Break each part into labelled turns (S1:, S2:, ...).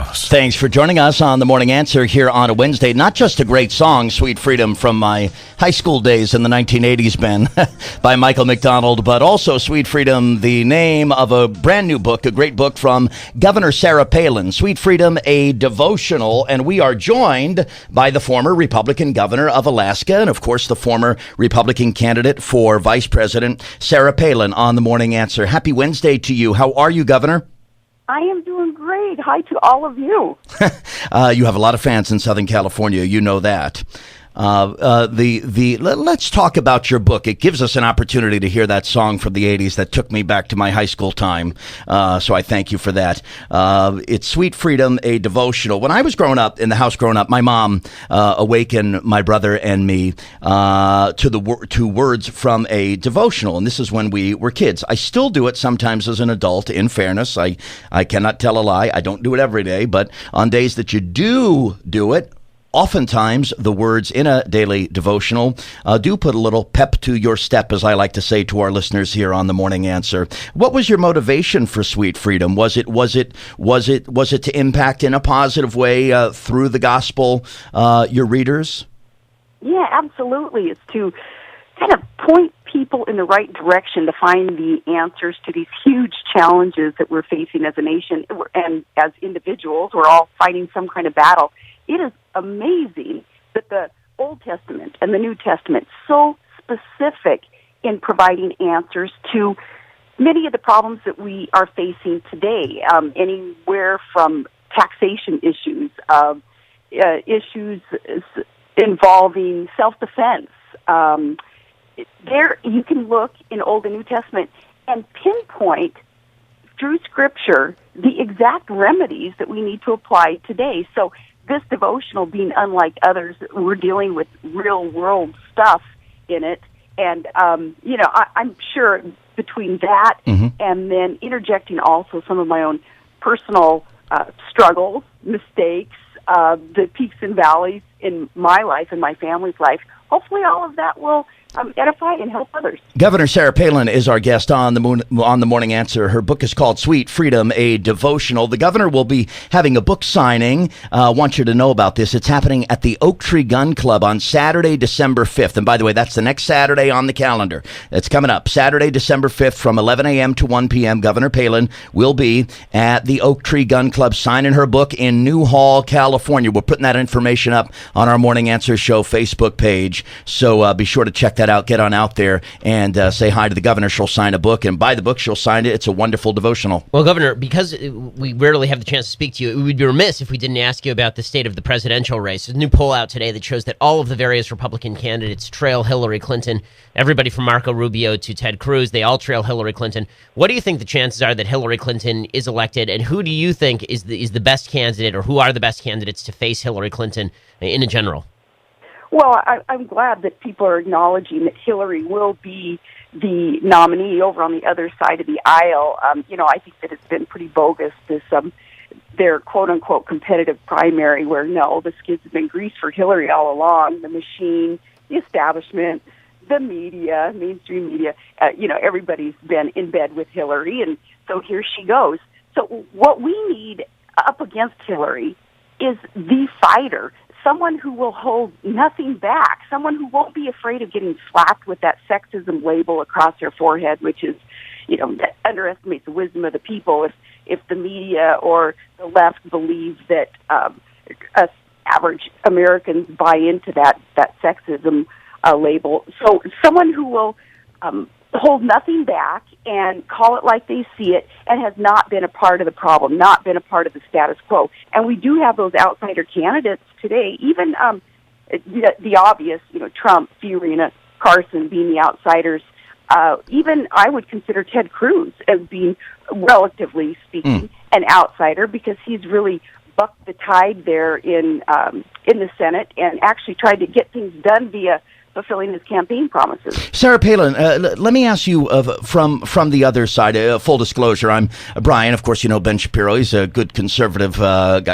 S1: goes.
S2: Thanks for joining us on The Morning Answer here on a Wednesday. Not just a great song, Sweet Freedom, from my high school days in the 1980s, Ben, by Michael McDonald, but also Sweet Freedom, the name of a brand new book, a great book from Governor Sarah Palin, Sweet Freedom, a devotional. And we are joined by the former Republican governor of Alaska and, of course, the former Republican candidate for vice president, Sarah Palin, on The Morning Answer. Happy Wednesday to you. How are you, Governor?
S3: I am doing great. Hi to all of you.
S2: You have a lot of fans in Southern California. You know that. Let's talk about your book. It gives us an opportunity to hear that song from the 80s that took me back to my high school time. So I thank you for that. It's Sweet Freedom, a devotional. When I was growing up, in the house growing up, my mom awakened my brother and me to words from a devotional. And this is when we were kids. I still do it sometimes as an adult, in fairness. I cannot tell a lie. I don't do it every day. But on days that you do it, oftentimes, the words in a daily devotional do put a little pep to your step, as I like to say to our listeners here on The Morning Answer. What was your motivation for Sweet Freedom? Was it to impact in a positive way through the gospel your readers?
S3: Yeah, absolutely. It's to kind of point people in the right direction to find the answers to these huge challenges that we're facing as a nation and as individuals. We're all fighting some kind of battle. It is amazing that the Old Testament and the New Testament so specific in providing answers to many of the problems that we are facing today, anywhere from taxation issues, issues involving self-defense. There you can look in Old and New Testament and pinpoint through Scripture the exact remedies that we need to apply today. So this devotional, being unlike others, we're dealing with real-world stuff in it. And, I'm sure between that and then interjecting also some of my own personal struggles, mistakes, the peaks and valleys in my life and my family's life, hopefully all of that will edify and help others.
S2: Governor Sarah Palin is our guest on the Morning Answer. Her book is called Sweet Freedom, a devotional. The governor will be having a book signing. I want you to know about this. It's happening at the Oak Tree Gun Club on Saturday, December 5th. And by the way, that's the next Saturday on the calendar. It's coming up Saturday, December 5th from 11 a.m. to 1 p.m. Governor Palin will be at the Oak Tree Gun Club signing her book in Newhall, California. We're putting that information up on our Morning Answer Show Facebook page. So be sure to check that out. Get on out there and say hi to the governor. She'll sign a book, and buy the book. She'll sign it. It's a wonderful devotional.
S4: Well, Governor, because we rarely have the chance to speak to you, it would be remiss if we didn't ask you about the state of the presidential race. There's a new poll out today that shows that all of the various Republican candidates trail Hillary Clinton. Everybody from Marco Rubio to Ted Cruz, they all trail Hillary Clinton. What do you think the chances are that Hillary Clinton is elected, and who do you think is the best candidate, or who are the best candidates to face Hillary Clinton in a general?
S3: Well, I'm glad that people are acknowledging that Hillary will be the nominee over on the other side of the aisle. I think that it's been pretty bogus, this their quote-unquote competitive primary, where, no, the skids have been greased for Hillary all along. The machine, the establishment, the media, mainstream media, everybody's been in bed with Hillary, and so here she goes. So what we need up against Hillary is the fighter, someone who will hold nothing back, someone who won't be afraid of getting slapped with that sexism label across their forehead, which is, that underestimates the wisdom of the people if the media or the left believes that us average Americans buy into that sexism label. So someone who will hold nothing back and call it like they see it, and has not been a part of the problem, not been a part of the status quo. And we do have those outsider candidates today, even the obvious, Trump, Fiorina, Carson being the outsiders. Even I would consider Ted Cruz as being, relatively speaking, an outsider, because he's really bucked the tide there in the Senate and actually tried to get things done via fulfilling his campaign promises.
S2: Sarah Palin, let me ask you from the other side. Full disclosure, I'm Brian. Of course, you know Ben Shapiro. He's a good conservative,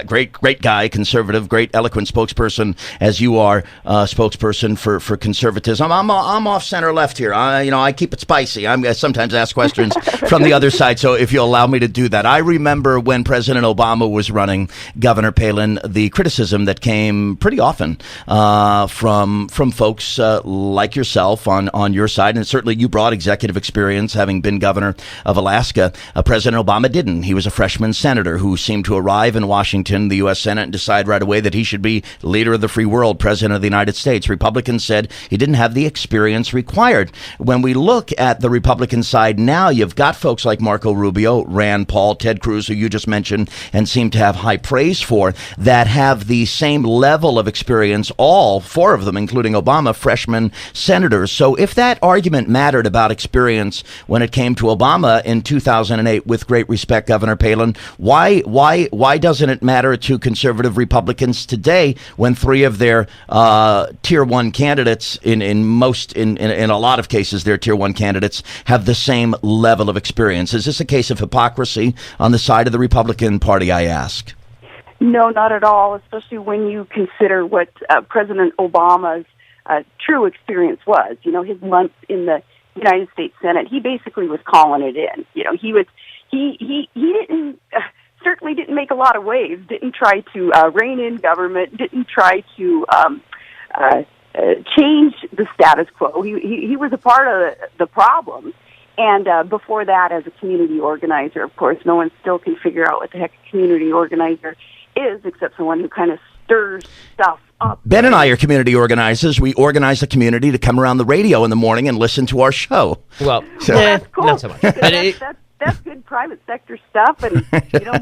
S2: great guy, conservative, great eloquent spokesperson, as you are spokesperson for conservatism. I'm off center left here. I keep it spicy. I sometimes ask questions from the other side. So if you'll allow me to do that, I remember when President Obama was running, Governor Palin, the criticism that came pretty often from folks like yourself on your side, and certainly you brought executive experience, having been governor of Alaska. President Obama didn't. He was a freshman senator who seemed to arrive in Washington, the U.S. Senate, and decide right away that he should be leader of the free world, president of the United States. Republicans said he didn't have the experience required. When we look at the Republican side now, you've got folks like Marco Rubio, Rand Paul, Ted Cruz, who you just mentioned and seem to have high praise for, that have the same level of experience, all four of them, including Obama, freshman senators. So if that argument mattered about experience when it came to Obama in 2008, with great respect, Governor Palin, why doesn't it matter to conservative Republicans today when three of their tier one candidates, in a lot of cases, their tier one candidates have the same level of experience? Is this a case of hypocrisy on the side of the Republican Party, I ask?
S3: No, not at all, especially when you consider what President Obama's true experience was. His months in the United States Senate, he basically was calling it in. He didn't certainly didn't make a lot of waves, didn't try to rein in government, didn't try to change the status quo. He was a part of the problem. And before that, as a community organizer, of course, no one still can figure out what the heck a community organizer is, except someone who kind of stirs stuff up.
S2: Ben and I are community organizers. We organize the community to come around the radio in the morning and listen to our show.
S4: Well,
S3: that's cool.
S4: Not so much.
S3: That's good private sector stuff, and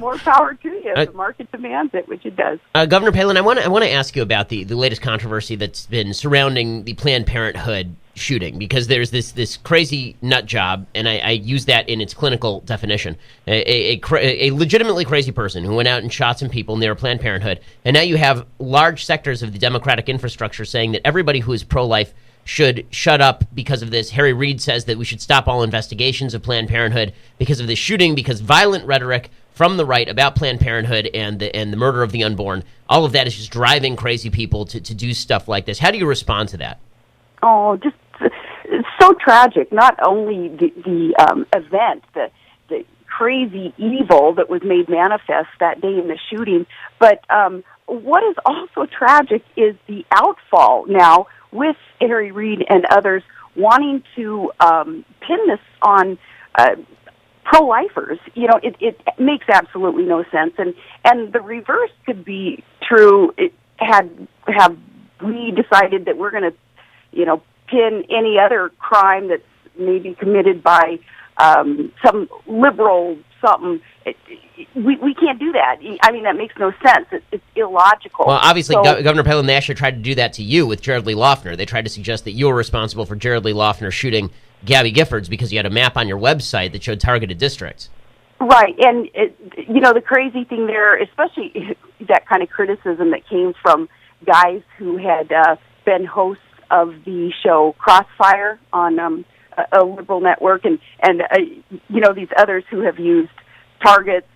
S3: more power to you. If the market demands it, which it does.
S4: Governor Palin, I want to ask you about the latest controversy that's been surrounding the Planned Parenthood shooting, because there's this crazy nut job, and I use that in its clinical definition, a legitimately crazy person who went out and shot some people near Planned Parenthood, and now you have large sectors of the Democratic infrastructure saying that everybody who is pro-life should shut up because of this. Harry Reid says that we should stop all investigations of Planned Parenthood because of this shooting, because violent rhetoric from the right about Planned Parenthood and the murder of the unborn, all of that is just driving crazy people to do stuff like this. How do you respond to that?
S3: Oh, just it's so tragic. Not only the event, the crazy evil that was made manifest that day in the shooting, but what is also tragic is the outfall now with Harry Reid and others wanting to pin this on pro-lifers. It makes absolutely no sense, and the reverse could be true. Have we decided that we're going to pin any other crime that's maybe committed by some liberal something. We can't do that. I mean, that makes no sense. It's illogical.
S4: Well, obviously, Governor Palin, they actually tried to do that to you with Jared Lee Loughner. They tried to suggest that you were responsible for Jared Lee Loughner shooting Gabby Giffords because you had a map on your website that showed targeted districts.
S3: Right, and the crazy thing there, especially that kind of criticism that came from guys who had been hosts of the show Crossfire on a liberal network, and these others who have used targets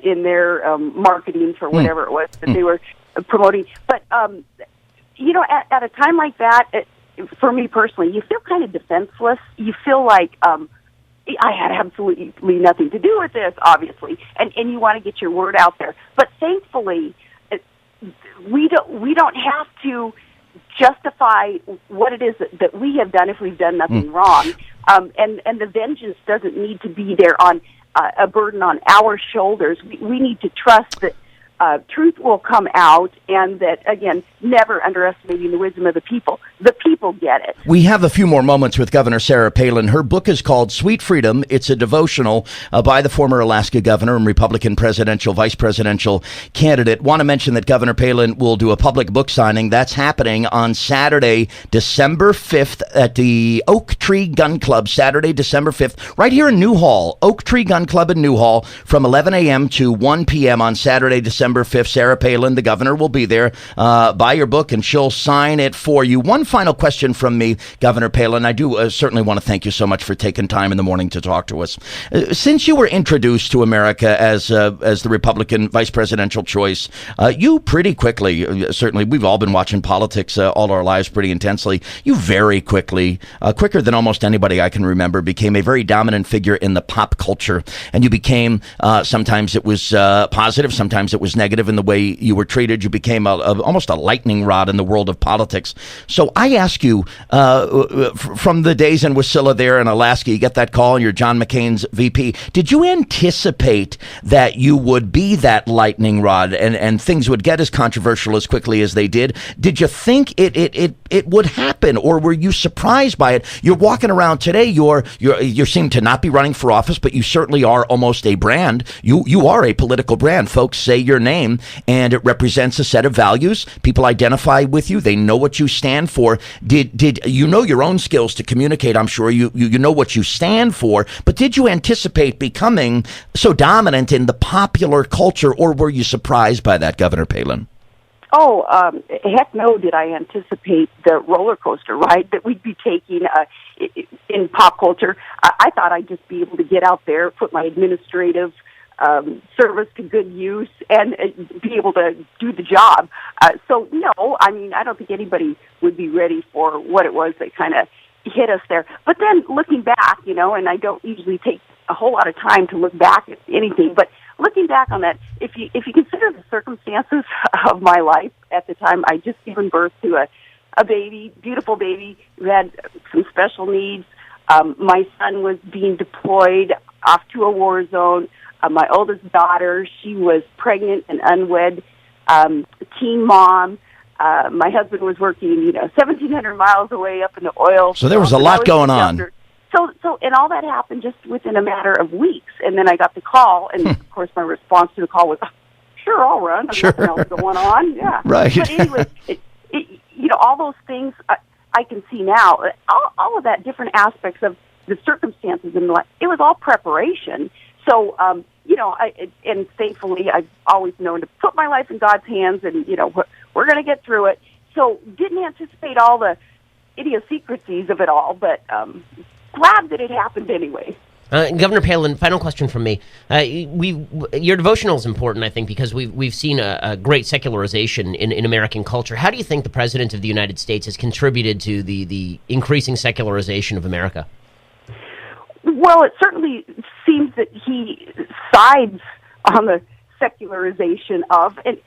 S3: in their marketing for whatever it was that they were promoting. But at a time like that, for me personally, you feel kind of defenseless. You feel like I had absolutely nothing to do with this, obviously, and you want to get your word out there. But thankfully, we don't have to justify what it is that we have done if we've done nothing wrong. And the vengeance doesn't need to be there on a burden on our shoulders. We need to trust that truth will come out, and that, again, never underestimating the wisdom of the people. The people get it.
S2: We have a few more moments with Governor Sarah Palin. Her book is called Sweet Freedom. It's a devotional by the former Alaska governor and Republican vice presidential candidate. Want to mention that Governor Palin will do a public book signing. That's happening on Saturday, December 5th at the Oak Tree Gun Club, Saturday, December 5th, right here in Newhall. Oak Tree Gun Club in Newhall from 11 a.m. to 1 p.m. on Saturday, December December 5th. Sarah Palin, the governor, will be there. Buy your book, and she'll sign it for you. One final question from me, Governor Palin. I do certainly want to thank you so much for taking time in the morning to talk to us. Since you were introduced to America as the Republican vice presidential choice, you pretty quickly, certainly we've all been watching politics all our lives pretty intensely, you very quickly, quicker than almost anybody I can remember, became a very dominant figure in the pop culture. And you became, sometimes it was positive, sometimes it was negative in the way you were treated. You became almost a lightning rod in the world of politics. So I ask you, from the days in Wasilla there in Alaska, you get that call and you're John McCain's VP. Did you anticipate that you would be that lightning rod and things would get as controversial as quickly as they did? Did you think it would happen, or were you surprised by it? You're walking around today, you seem to not be running for office, but you certainly are almost a brand. You are a political brand. Folks say your name, and it represents a set of values. People identify with you. They know what you stand for. Did you know your own skills to communicate? I'm sure you know what you stand for, but did you anticipate becoming so dominant in the popular culture, or were you surprised by that, Governor Palin?
S3: Oh, heck no, did I anticipate the roller coaster ride that we'd be taking in pop culture. I thought I'd just be able to get out there, put my administrative service to good use, and be able to do the job. So, no, I mean, I don't think anybody would be ready for what it was that kind of hit us there. But then looking back, and I don't usually take a whole lot of time to look back at anything, but looking back on that, if you consider the circumstances of my life at the time, I just given birth to a baby, beautiful baby who had some special needs. My son was being deployed off to a war zone. My oldest daughter, she was pregnant and unwed, teen mom. My husband was working, 1,700 miles away up in the oil.
S2: So there was a lot going on.
S3: So, and all that happened just within a matter of weeks. And then I got the call, and of course my response to the call was, sure, I'll run. There's nothing else going on. Yeah.
S2: Right.
S3: But anyway, all those things I can see now, all of that, different aspects of the circumstances in life, it was all preparation. So, and thankfully I've always known to put my life in God's hands, and, we're going to get through it. So didn't anticipate all the idiosyncrasies of it all, but glad that it happened anyway.
S4: Governor Palin, final question from me. Your devotional is important, I think, because we've seen a great secularization in American culture. How do you think the President of the United States has contributed to the increasing secularization of America?
S3: Well, it certainly seems that he sides on the secularization of, and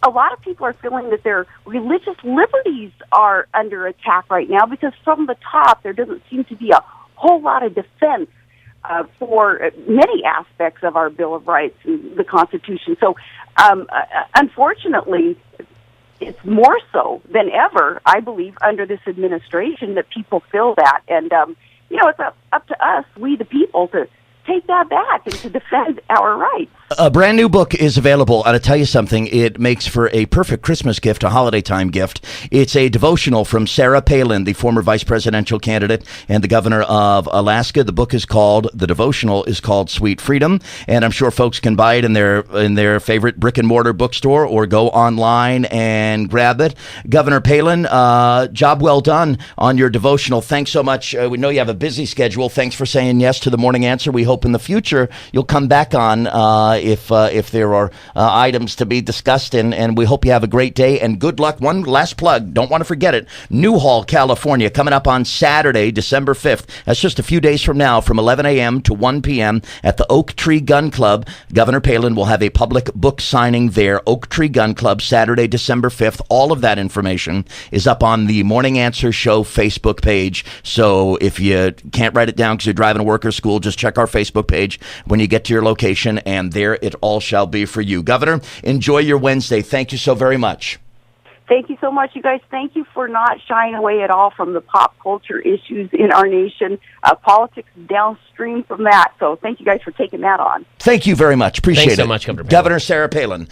S3: a lot of people are feeling that their religious liberties are under attack right now, because from the top there doesn't seem to be a whole lot of defense for many aspects of our Bill of Rights and the Constitution. So, unfortunately, it's more so than ever, I believe, under this administration that people feel that. And, it's up to us, we the people, to take that back and to defend our rights.
S2: A brand new book is available, and I'll tell you something, it makes for a perfect Christmas gift, a holiday time gift. It's a devotional from Sarah Palin, the former vice presidential candidate and the governor of Alaska. The devotional is called Sweet Freedom, and I'm sure folks can buy it in their favorite brick and mortar bookstore or go online and grab it. Governor Palin, job well done on your devotional. Thanks so much. We know you have a busy schedule. Thanks for saying yes to the Morning Answer. We hope in the future you'll come back on if there are items to be discussed, and we hope you have a great day and good luck. One last plug, don't want to forget it, Newhall, California, coming up on Saturday, December 5th. That's just a few days from now, from 11 a.m. to 1 p.m. at the Oak Tree Gun Club. Governor Palin will have a public book signing there. Oak Tree Gun Club, Saturday, December 5th. All of that information is up on the Morning Answer Show Facebook page. So if you can't write it down because you're driving to work or school, just check our Facebook page when you get to your location, and there it all shall be for you. Governor, enjoy your Wednesday. Thank you so very much.
S3: Thank you so much, you guys. Thank you for not shying away at all from the pop culture issues in our nation. Politics downstream from that. So thank you guys for taking that on.
S2: Thank you very much. Appreciate it.
S4: Thanks so much, Governor Palin.
S2: Governor Sarah Palin.